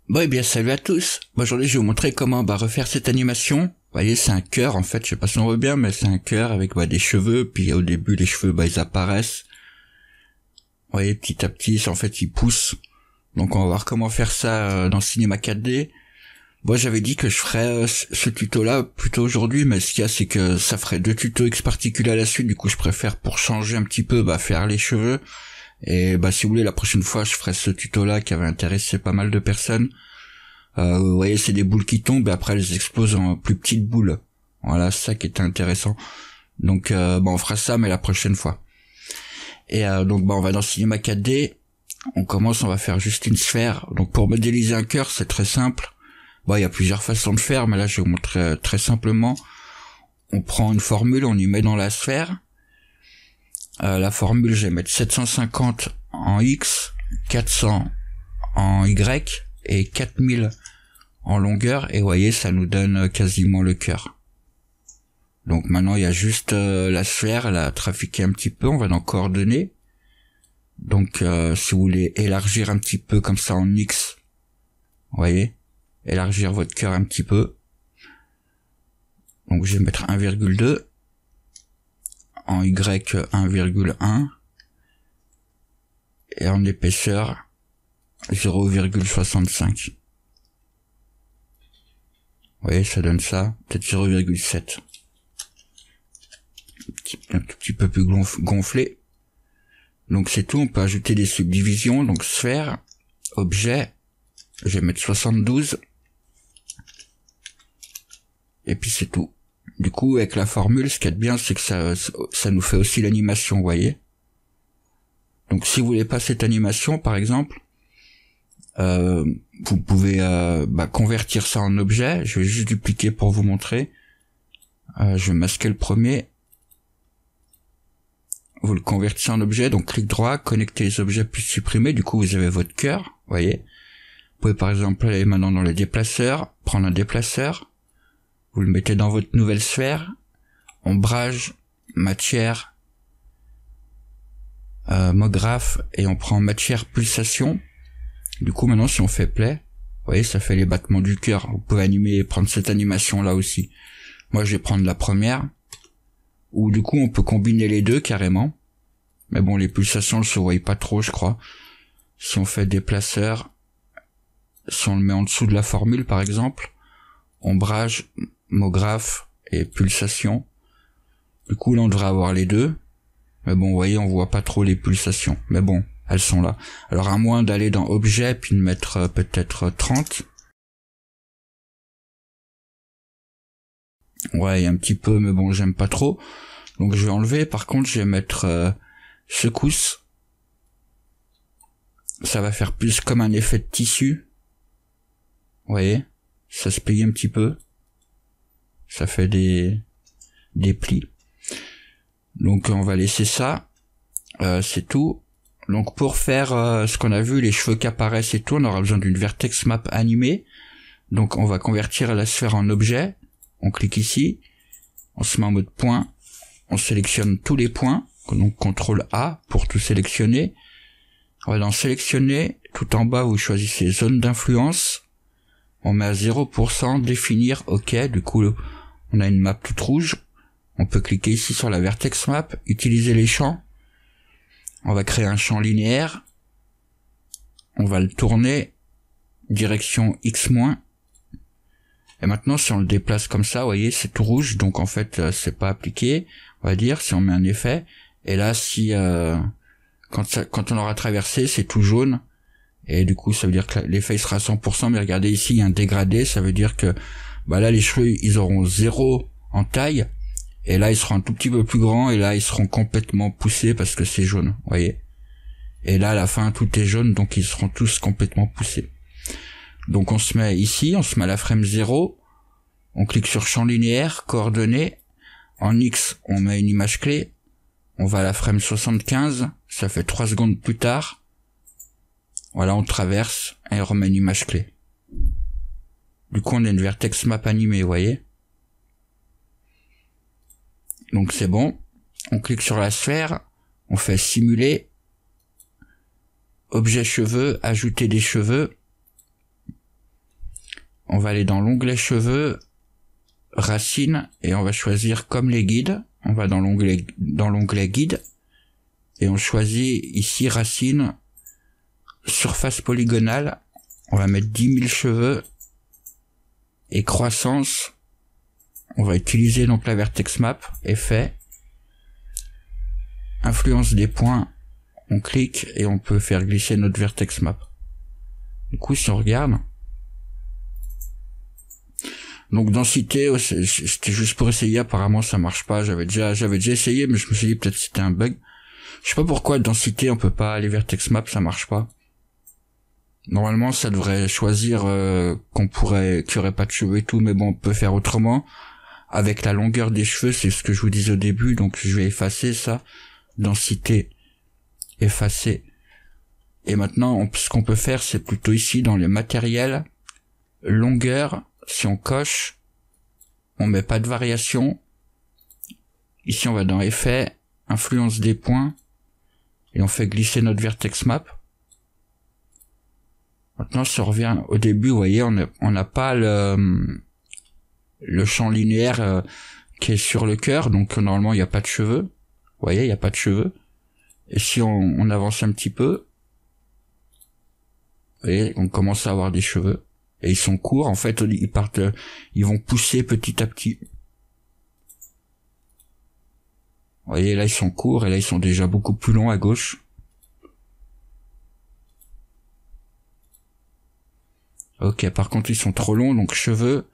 Bon et bien salut à tous. Aujourd'hui je vais vous montrer comment refaire cette animation. Vous voyez, c'est un cœur en fait, je sais pas si on voit bien, mais c'est un cœur avec des cheveux, puis au début les cheveux ils apparaissent. Vous voyez, petit à petit, en fait ils poussent. Donc on va voir comment faire ça dans Cinema 4D. Moi j'avais dit que je ferais ce tuto là plutôt aujourd'hui, mais ce qu'il y a c'est que ça ferait 2 tutos X particuliers à la suite, du coup je préfère pour changer un petit peu faire les cheveux. Et si vous voulez, la prochaine fois je ferai ce tuto là qui avait intéressé pas mal de personnes. Vous voyez, c'est des boules qui tombent et après elles explosent en plus petites boules. Voilà, c'est ça qui était intéressant. Donc on fera ça mais la prochaine fois. Et donc on va dans Cinema 4D. On commence, on va faire juste une sphère. Donc pour modéliser un cœur, c'est très simple. Il y a plusieurs façons de faire, mais là je vais vous montrer très simplement. On prend une formule, on y met dans la sphère. La formule, je vais mettre 750 en X, 400 en Y et 4000 en longueur. Et vous voyez, ça nous donne quasiment le cœur. Donc maintenant, il y a juste la sphère, elle a trafiqué un petit peu. On va dans coordonnées. Donc si vous voulez élargir un petit peu comme ça en X, vous voyez, élargir votre cœur un petit peu. Donc je vais mettre 1,2. En Y 1,1 et en épaisseur 0,65. Vous voyez, ça donne ça, peut-être 0,7. Un tout petit peu plus gonflé. Donc c'est tout, on peut ajouter des subdivisions, donc sphère, objet, je vais mettre 72. Et puis c'est tout. Du coup, avec la formule, ce qu'il y a de bien, c'est que ça nous fait aussi l'animation, vous voyez. Donc, si vous voulez pas cette animation, par exemple, vous pouvez convertir ça en objet. Je vais juste dupliquer pour vous montrer. Je vais masquer le premier. Vous le convertissez en objet, donc clic droit, connecter les objets puis supprimer. Du coup, vous avez votre cœur, vous voyez. Vous pouvez par exemple aller maintenant dans les déplaceurs, prendre un déplaceur. Vous le mettez dans votre nouvelle sphère, ombrage, matière, mographe, et on prend matière pulsation. Du coup maintenant si on fait play, vous voyez, ça fait les battements du cœur. Vous pouvez animer et prendre cette animation là aussi. Moi je vais prendre la première, ou du coup on peut combiner les deux carrément. Mais bon, les pulsations ne se voient pas trop, je crois. Si on fait déplaceur, si on le met en dessous de la formule par exemple, ombrage, mographe et pulsation. Du coup là on devrait avoir les deux. Mais bon, vous voyez, on voit pas trop les pulsations. Mais bon, elles sont là. Alors à moins d'aller dans objet puis de mettre peut-être 30. Ouais, il y a un petit peu, mais bon, j'aime pas trop. Donc je vais enlever. Par contre, je vais mettre secousse. Ça va faire plus comme un effet de tissu. Vous voyez, ça se plie un petit peu. Ça fait des plis. Donc on va laisser ça. C'est tout. Donc pour faire ce qu'on a vu, les cheveux qui apparaissent et tout, on aura besoin d'une vertex map animée. Donc on va convertir la sphère en objet. On clique ici. On se met en mode point. On sélectionne tous les points. Donc CTRL A pour tout sélectionner. On va dans sélectionner. Tout en bas, vous choisissez zone d'influence. On met à 0%, définir, OK. Du coup, on a une map toute rouge. On peut cliquer ici sur la vertex map, utiliser les champs. On va créer un champ linéaire. On va le tourner, direction X-. Et maintenant, si on le déplace comme ça, vous voyez, c'est tout rouge, donc en fait, c'est pas appliqué, on va dire, si on met un effet. Et là, si quand on aura traversé, c'est tout jaune. Et du coup, ça veut dire que l'effet sera à 100%, mais regardez ici, il y a un dégradé, ça veut dire que là, les cheveux, ils auront 0 en taille. Et là, ils seront un tout petit peu plus grands, et là, ils seront complètement poussés parce que c'est jaune, vous voyez. Et là, à la fin, tout est jaune, donc ils seront tous complètement poussés. Donc on se met ici, on se met à la frame 0, on clique sur champ linéaire, coordonnées, en X, on met une image clé, on va à la frame 75, ça fait 3 secondes plus tard. Voilà, on traverse, et on remet une image clé. Du coup, on a une vertex map animée, vous voyez. Donc c'est bon. On clique sur la sphère, on fait simuler, objet cheveux, ajouter des cheveux. on va aller dans l'onglet cheveux, racines, et on va choisir comme les guides. On va dans l'onglet guide, et on choisit ici racines, surface polygonale. On va mettre 10 000 cheveux, et croissance. On va utiliser donc la vertex map, effet, influence des points, on clique et on peut faire glisser notre vertex map. Du coup, si on regarde, donc densité, c'était juste pour essayer, apparemment ça marche pas, j'avais déjà essayé, mais je me suis dit peut-être que c'était un bug. Je sais pas pourquoi densité on peut pas, les vertex map ça marche pas. Normalement ça devrait choisir qu'il y aurait pas de cheveux et tout, mais bon on peut faire autrement. Avec la longueur des cheveux, c'est ce que je vous disais au début, donc je vais effacer ça. Densité, effacer. Et maintenant, ce qu'on peut faire, c'est plutôt ici dans les matériels, longueur, si on coche, on met pas de variation. Ici, on va dans effet, influence des points, et on fait glisser notre vertex map. Maintenant, si on revient au début, vous voyez, on n'a pas le champ linéaire qui est sur le cœur, donc normalement il n'y a pas de cheveux. Vous voyez, il n'y a pas de cheveux. Et si on avance un petit peu, vous voyez, on commence à avoir des cheveux. Et ils sont courts, en fait, ils vont pousser petit à petit. Vous voyez, là ils sont courts, et là ils sont déjà beaucoup plus longs à gauche. Ok, par contre ils sont trop longs, donc cheveux.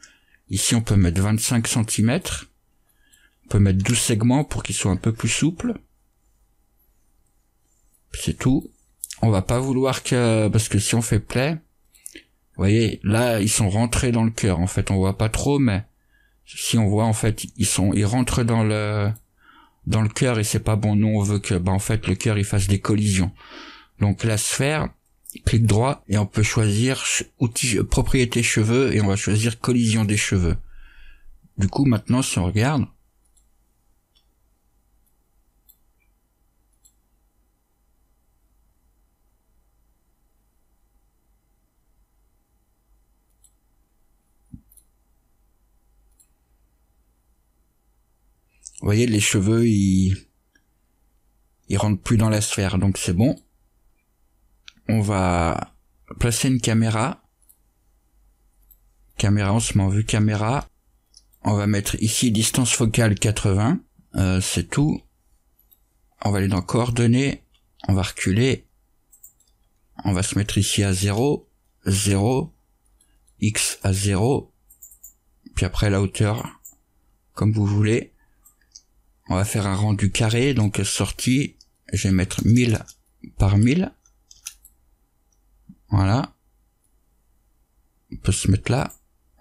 Ici, on peut mettre 25 cm. On peut mettre 12 segments pour qu'ils soient un peu plus souples. C'est tout. On va pas vouloir parce que si on fait play, vous voyez, là, ils sont rentrés dans le cœur. En fait, on voit pas trop, mais si on voit, en fait, ils rentrent dans le cœur et c'est pas bon. Nous, on veut que, en fait, le cœur, il fasse des collisions. Donc, la sphère, clic droit et on peut choisir propriété cheveux et on va choisir collision des cheveux. Du coup maintenant si on regarde, vous voyez les cheveux ils rentrent plus dans la sphère, donc c'est bon. On va placer une caméra, on se met en vue caméra. On va mettre ici distance focale 80, c'est tout. On va aller dans coordonnées, on va reculer, on va se mettre ici à 0, 0, X à 0, puis après la hauteur, comme vous voulez. On va faire un rendu carré, donc sortie, je vais mettre 1000 par 1000. Voilà. On peut se mettre là.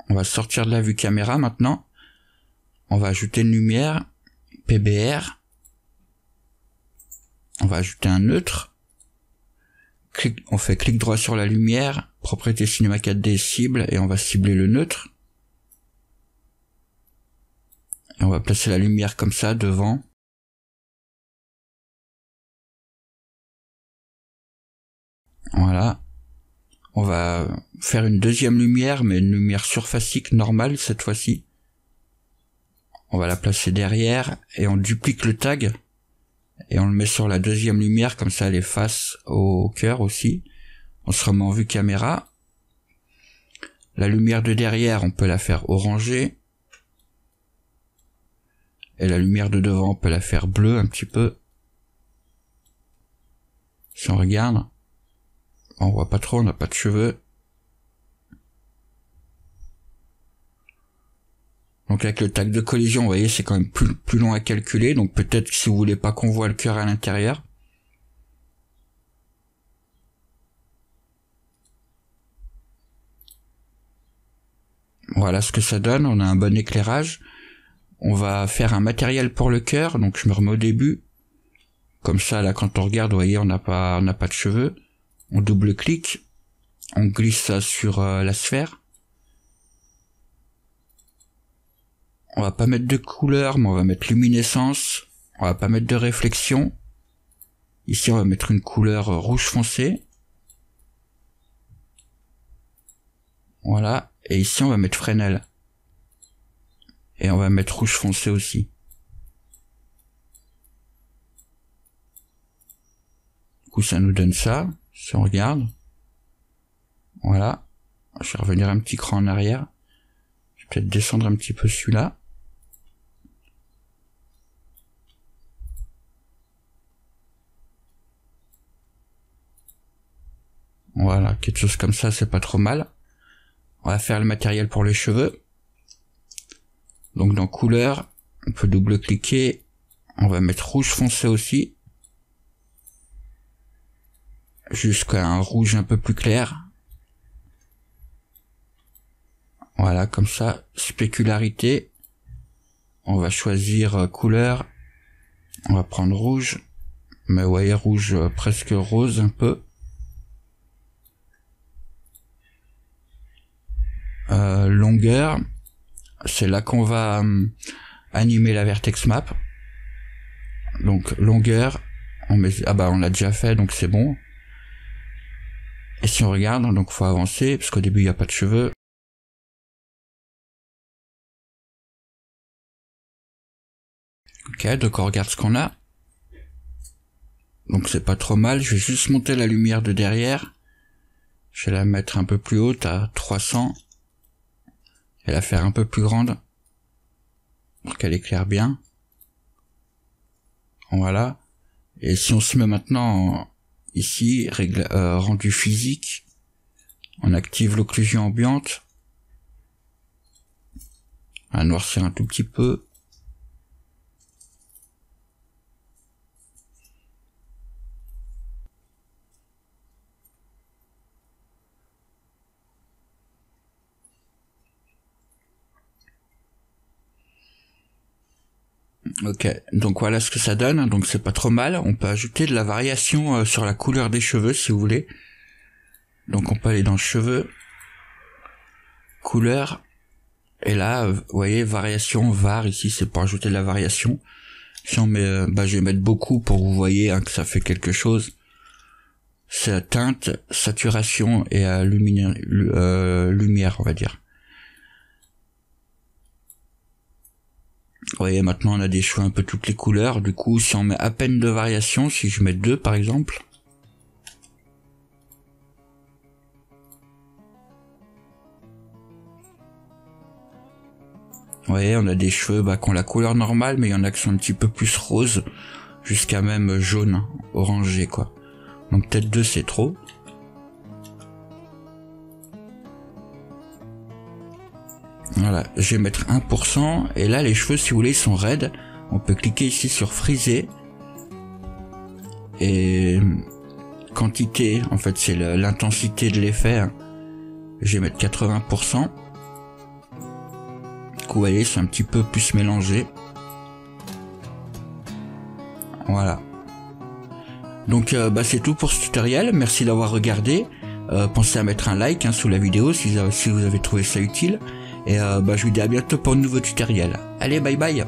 On va sortir de la vue caméra maintenant. On va ajouter une lumière, PBR. On va ajouter un neutre. On fait clic droit sur la lumière, propriété cinéma 4D cible, et on va cibler le neutre. Et on va placer la lumière comme ça devant. Voilà. On va faire une deuxième lumière, mais une lumière surfacique normale cette fois-ci. On va la placer derrière et on duplique le tag et on le met sur la deuxième lumière, comme ça elle est face au cœur aussi. On se remet en vue caméra. La lumière de derrière, on peut la faire orangée. Et la lumière de devant, on peut la faire bleue un petit peu. Si on regarde, on voit pas trop, on n'a pas de cheveux. Donc avec le tag de collision, vous voyez, c'est quand même plus long à calculer. Donc peut-être que si vous voulez pas qu'on voit le cœur à l'intérieur. Voilà ce que ça donne, on a un bon éclairage. On va faire un matériel pour le cœur, donc je me remets au début. Comme ça, là, quand on regarde, vous voyez, on n'a pas de cheveux. On double-clique, on glisse ça sur la sphère. On va pas mettre de couleur, mais on va mettre luminescence. On va pas mettre de réflexion. Ici, on va mettre une couleur rouge foncé. Voilà. Et ici, on va mettre Fresnel. Et on va mettre rouge foncé aussi. Du coup, ça nous donne ça, si on regarde. Voilà. Je vais revenir un petit cran en arrière. Je vais peut-être descendre un petit peu celui-là. Voilà, quelque chose comme ça, c'est pas trop mal. On va faire le matériel pour les cheveux. Donc dans couleur, on peut double-cliquer. On va mettre rouge foncé aussi. Jusqu'à un rouge un peu plus clair. Voilà, comme ça. Spécularité. On va choisir couleur. On va prendre rouge. Mais vous voyez, rouge presque rose un peu. Longueur, c'est là qu'on va animer la vertex map. Donc longueur, on met, on l'a déjà fait, donc c'est bon. Et si on regarde, donc faut avancer parce qu'au début il n'y a pas de cheveux. Ok, donc on regarde ce qu'on a. Donc c'est pas trop mal. Je vais juste monter la lumière de derrière. Je vais la mettre un peu plus haute à 300. Et la faire un peu plus grande pour qu'elle éclaire bien. Voilà. Et si on se met maintenant ici, rendu physique, on active l'occlusion ambiante. On va noircir un tout petit peu. Ok, donc voilà ce que ça donne, donc c'est pas trop mal. On peut ajouter de la variation sur la couleur des cheveux si vous voulez. Donc on peut aller dans cheveux, couleur, et là, vous voyez, variation, var, ici c'est pour ajouter de la variation. Si on met, je vais mettre beaucoup pour que vous voyez que ça fait quelque chose. C'est teinte, saturation et lumière, on va dire. Vous voyez, maintenant on a des cheveux un peu toutes les couleurs. Du coup, si on met à peine de variation, si je mets 2 par exemple. Vous voyez, on a des cheveux qui ont la couleur normale, mais il y en a qui sont un petit peu plus rose, jusqu'à même jaune, orangé quoi. Donc peut-être 2 c'est trop. Voilà, je vais mettre 1%, et là les cheveux si vous voulez ils sont raides, on peut cliquer ici sur friser, et quantité, en fait c'est l'intensité de l'effet, hein. Je vais mettre 80%, du coup vous voyez c'est un petit peu plus mélangé, voilà. Donc c'est tout pour ce tutoriel, merci d'avoir regardé, pensez à mettre un like sous la vidéo si vous avez trouvé ça utile. Et je vous dis à bientôt pour un nouveau tutoriel. Allez, bye bye.